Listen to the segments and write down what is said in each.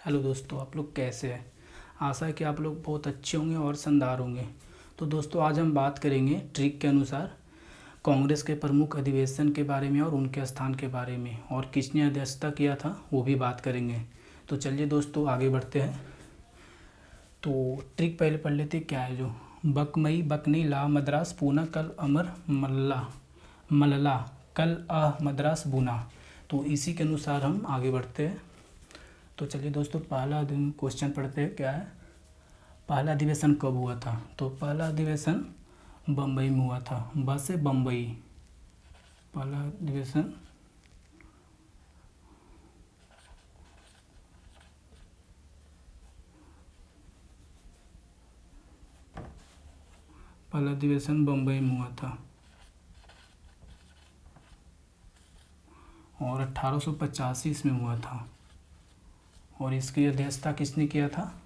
Hello दोस्तों, आप लोग कैसे हैं। आशा है कि आप लोग बहुत अच्छे होंगे और शानदार होंगे। तो दोस्तों, आज हम बात करेंगे ट्रिक के अनुसार कांग्रेस के प्रमुख अधिवेशन के बारे में और उनके स्थान के बारे में, और किसने अध्यक्षता किया था वो भी बात करेंगे। तो चलिए दोस्तों, आगे बढ़ते हैं। तो ट्रिक पहले पढ़ लेते क्या है। जो बकमई बकनी ला मद्रास पूना कल अमर मल्ला मल्ला कल मद्रास बुना। तो इसी के अनुसार हम आगे बढ़ते हैं। तो चलिए दोस्तों, पहला क्वेश्चन पढ़ते हैं क्या है। पहला अधिवेशन कब हुआ था। तो पहला अधिवेशन बम्बई में हुआ था। ब से बम्बई। पहला अधिवेशन बम्बई में हुआ था और 1885 में हुआ था। और इसकी अध्यक्षता किसने किया था।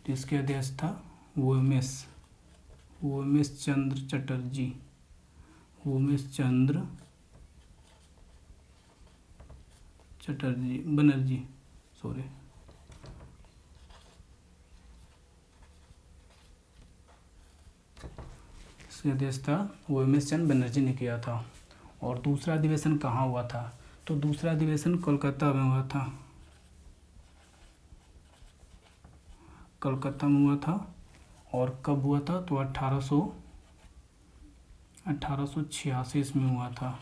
तो इसकी अध्यक्षता उमेश चंद्र चटर्जी बनर्जी सॉरी। इसकी अध्यक्षता उमेश चंद्र बनर्जी ने किया था। और दूसरा अधिवेशन कहाँ हुआ था। तो दूसरा अधिवेशन कोलकाता में हुआ था। और कब हुआ था। तो 1886 में हुआ था।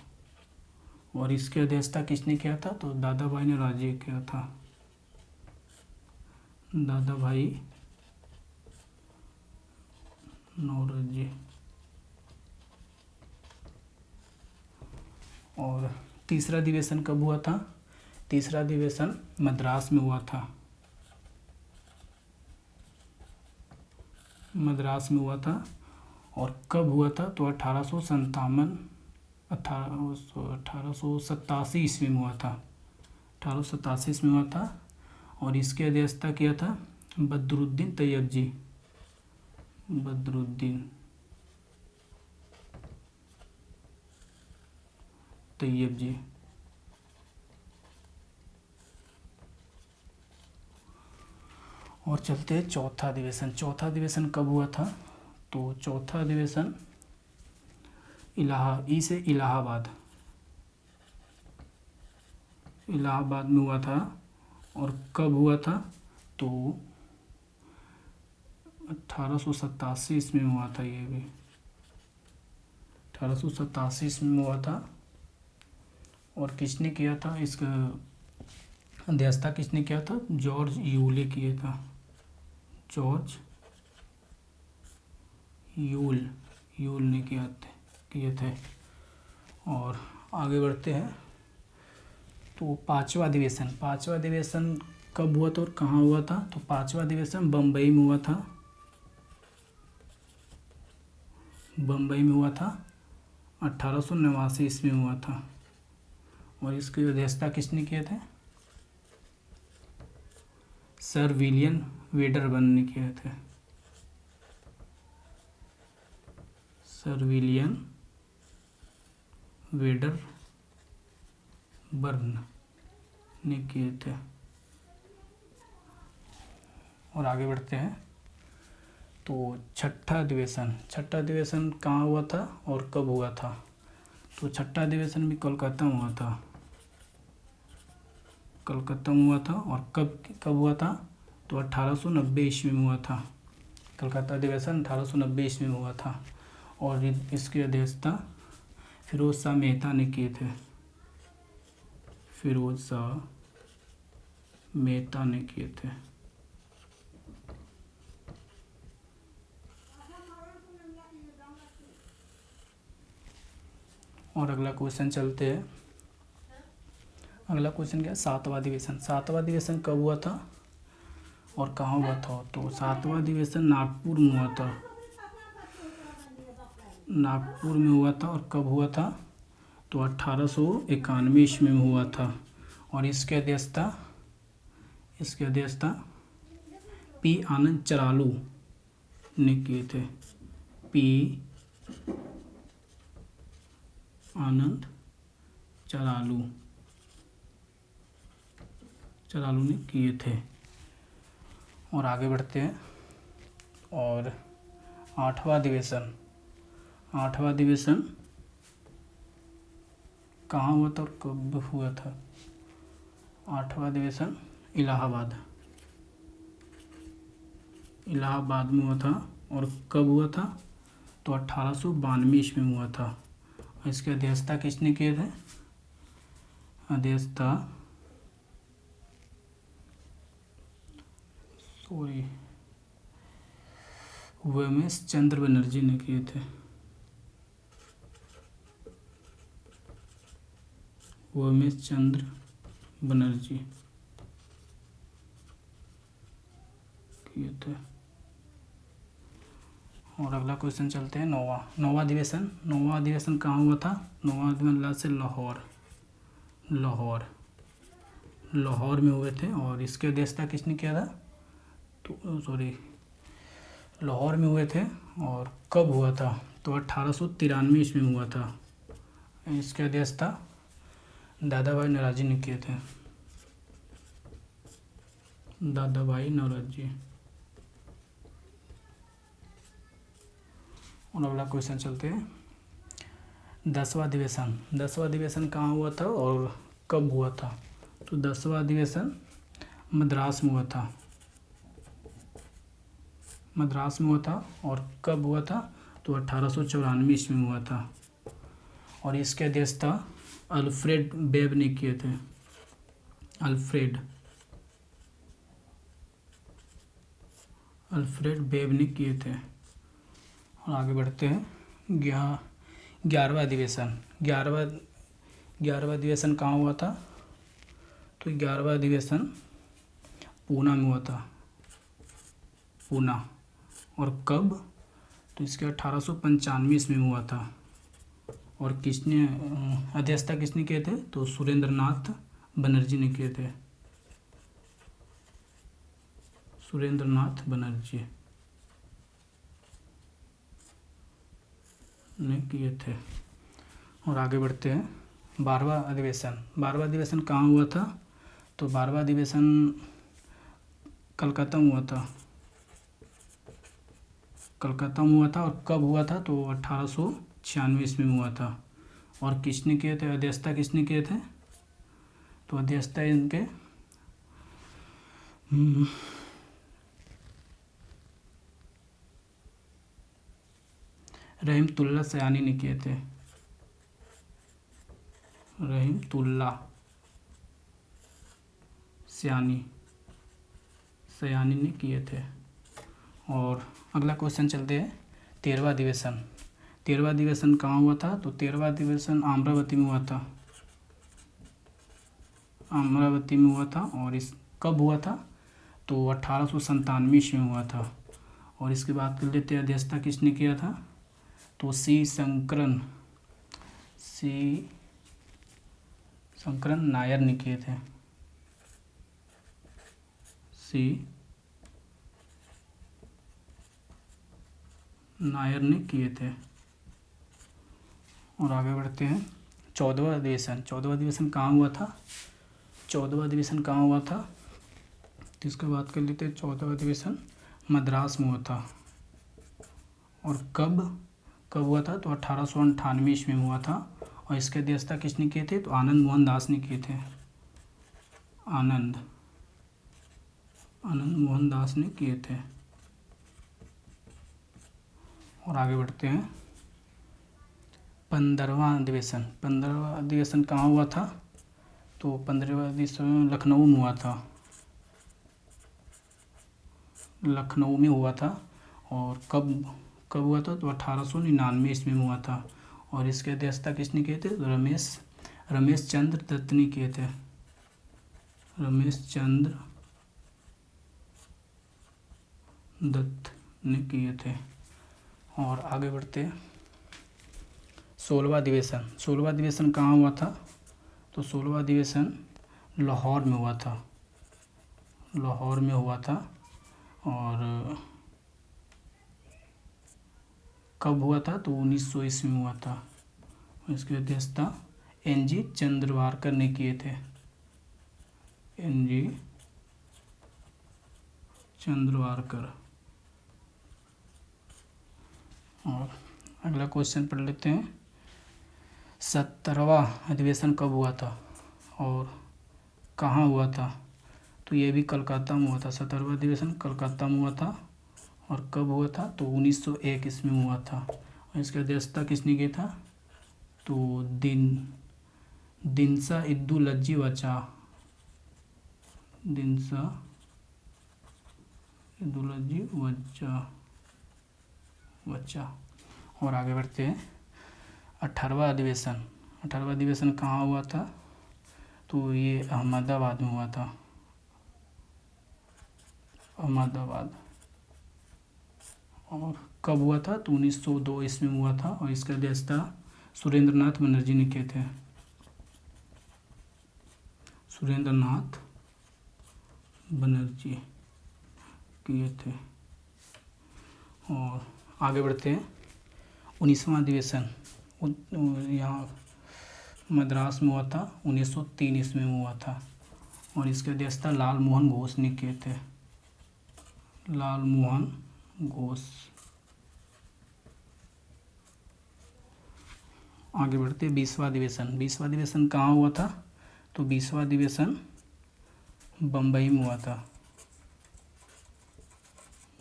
और इसकी अध्यक्षता किसने किया था। तो दादा भाई नौरोजी किया था। दादा भाई नौरोजी। और तीसरा अधिवेशन कब हुआ था। तीसरा अधिवेशन मद्रास में हुआ था। और कब हुआ था। तो 1887 ईस्वी में हुआ था। 1887 में हुआ था। और इसकी अध्यक्षता किया था बदरुद्दीन तैयब जी। और चलते हैं चौथा अधिवेशन कब हुआ था। तो चौथा अधिवेशन इलाहाबाद में हुआ था। और कब हुआ था। तो 1887 में हुआ था। ये भी 1887 में हुआ था। और किसने किया था। इसका अध्यक्षता किसने किया था। जॉर्ज यूले किया था। जॉर्ज यूल ने किए थे। और आगे बढ़ते हैं। तो पांचवा अधिवेशन कब हुआ था और कहाँ हुआ था। तो पांचवा अधिवेशन बम्बई में हुआ था। 1889 ईस्वी में हुआ था। और इसकी अध्यक्षता किसने किए थे। सर विलियम वेडरबर्न ने किए थे। सर विलियम वेडरबर्न ने किए थे। और आगे बढ़ते हैं। तो छठा अधिवेशन कहाँ हुआ था और कब हुआ था। तो छठा अधिवेशन भी कोलकाता में हुआ था। और कब हुआ था। तो 1890 ईस्वी में हुआ था। कलकत्ता अधिवेशन 1890 ईस्वी में हुआ था। और इसकी अध्यक्षता फिरोज शाह मेहता ने किए थे। और अगला क्वेश्चन चलते हैं। अगला क्वेश्चन क्या है। सातवां अधिवेशन कब हुआ था और कहाँ हुआ था। तो सातवां अधिवेशन नागपुर में हुआ था। और कब हुआ था। तो 1891 ईस्वी में हुआ था। और इसके अध्यक्षता पी आनंद चरालू ने किए थे। पी आनंद चरालू ने किए थे। और आगे बढ़ते हैं। और आठवां अधिवेशन कहाँ हुआ था और कब हुआ था? आठवां अधिवेशन इलाहाबाद में हुआ था। और कब हुआ था? तो 1892 ईस्वी में हुआ था। इसकी अध्यक्षता किसने किए थे? उमेश चंद्र बनर्जी ने किए थे। उमेश चंद्र बनर्जी किए थे। और अगला क्वेश्चन चलते हैं। नौवां अधिवेशन कहाँ हुआ था? नौवां अधिवेशन से लाहौर में हुए थे। और इसकी अध्यक्षता किसने किया था? लाहौर में हुए थे। और कब हुआ था? तो 1893 ईस्वी में हुआ था। इसकी अध्यक्षता दादा भाई नौरोजी ने किए थे। दादा भाई नौरोजी। और अगला क्वेश्चन चलते हैं। 10वां अधिवेशन कहाँ हुआ था और कब हुआ था? तो 10वां अधिवेशन मद्रास में हुआ था। और कब हुआ था? तो 1894 ईस्वी में हुआ था। और इसके अध्यक्षता अल्फ्रेड बेब ने किए थे। अल्फ्रेड बेब ने किए थे। और आगे बढ़ते हैं। 11वां अधिवेशन कहाँ हुआ था? तो 11वां अधिवेशन पूना में हुआ था। और कब? तो इसके 1895 ईस्वी में हुआ था। और किसने अध्यक्षता किए थे? तो सुरेंद्रनाथ बनर्जी ने किए थे। सुरेंद्रनाथ बनर्जी ने किए थे। और आगे बढ़ते हैं। 12वां अधिवेशन कहाँ हुआ था? तो 12वां अधिवेशन कलकत्ता में हुआ था। और कब हुआ था? तो 1896 ईस्वी में हुआ था। और किसने किए थे? अध्यक्षता किसने किए थे? तो अध्यक्षता इनके रहीमतुल्लाह सयानी ने किए थे। रहीमतुल्लाह सयानी ने किए थे। और अगला क्वेश्चन चलते हैं। 13वां अधिवेशन कहाँ हुआ था? तो 13वां अधिवेशन अमरावती में हुआ था। और इस कब हुआ था? तो 1897 ईस्वी में हुआ था। और इसकी बात कर लेते हैं। अध्यक्षता किसने किया था? तो सी शंकरन नायर ने किए थे। नायर ने किए थे। और आगे बढ़ते हैं। 14वां अधिवेशन कहाँ हुआ था? 14वां अधिवेशन कहाँ हुआ था? तो इसका बात कर लेते हैं। 14वां अधिवेशन मद्रास में हुआ था। और कब हुआ था? तो 1898 ईस्वी में हुआ था। और इसके अध्यक्षता किसने किए थे? तो आनंद मोहन दास ने किए थे। आनंद मोहन दास ने किए थे। और आगे बढ़ते हैं। 15वां अधिवेशन कहाँ हुआ था? तो 15वां अधिवेशन लखनऊ में हुआ था। और कब हुआ था? तो 1899 ईस्वी में हुआ था। और इसके अध्यक्षता किसने किए थे? तो रमेश चंद्र दत्त ने किए थे। रमेश चंद्र दत्त ने किए थे। और आगे बढ़ते हैं। 16वां अधिवेशन कहाँ हुआ था? तो 16वां अधिवेशन लाहौर में हुआ था। और कब हुआ था? तो 1900 ईस्वी में हुआ था। इसकी अध्यक्षता NG चंद्रवारकर ने किए थे। NG चंद्रवारकर। और अगला क्वेश्चन पढ़ लेते हैं। 70वां अधिवेशन कब हुआ था और कहाँ हुआ था? तो ये भी कलकत्ता में हुआ था। 70वां अधिवेशन कलकत्ता में हुआ था। और कब हुआ था? तो 1901 ईस्वी में हुआ था। और इसकी अध्यक्षता किसने की था? तो दिनसा इद्दुलज्जी वचा। दिनसा इद्दुलज्जी वचा। और आगे बढ़ते हैं। 18वां अधिवेशन कहाँ हुआ था? तो ये अहमदाबाद में हुआ था। अहमदाबाद। और कब हुआ था? तो 1902 ईस्वी में हुआ था। और इसका अध्यक्षता सुरेंद्रनाथ बनर्जी ने किए थे। सुरेंद्रनाथ बनर्जी किए थे। और आगे बढ़ते हैं। 19वां अधिवेशन यहाँ मद्रास में हुआ था। 1903 ईस्वी में हुआ था। और इसके अध्यक्षता लाल मोहन घोष ने किए थे। लाल मोहन घोष। आगे बढ़ते 20वां अधिवेशन कहाँ हुआ था? तो 20वां अधिवेशन बम्बई में हुआ था।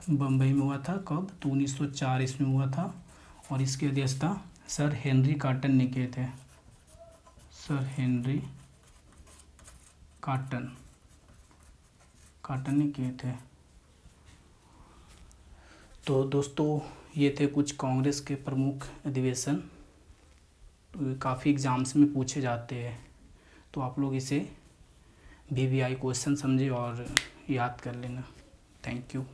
बम्बई में हुआ था। कब? तो 1904 ईस्वी में हुआ था। और इसकी अध्यक्षता सर हेनरी कॉटन ने किए थे। सर हेनरी कॉटन ने किए थे। तो दोस्तों ये थे कुछ कांग्रेस के प्रमुख अधिवेशन। तो काफ़ी एग्ज़ाम्स में पूछे जाते हैं, तो आप लोग इसे VVI क्वेश्चन समझे और याद कर लेना। Thank you.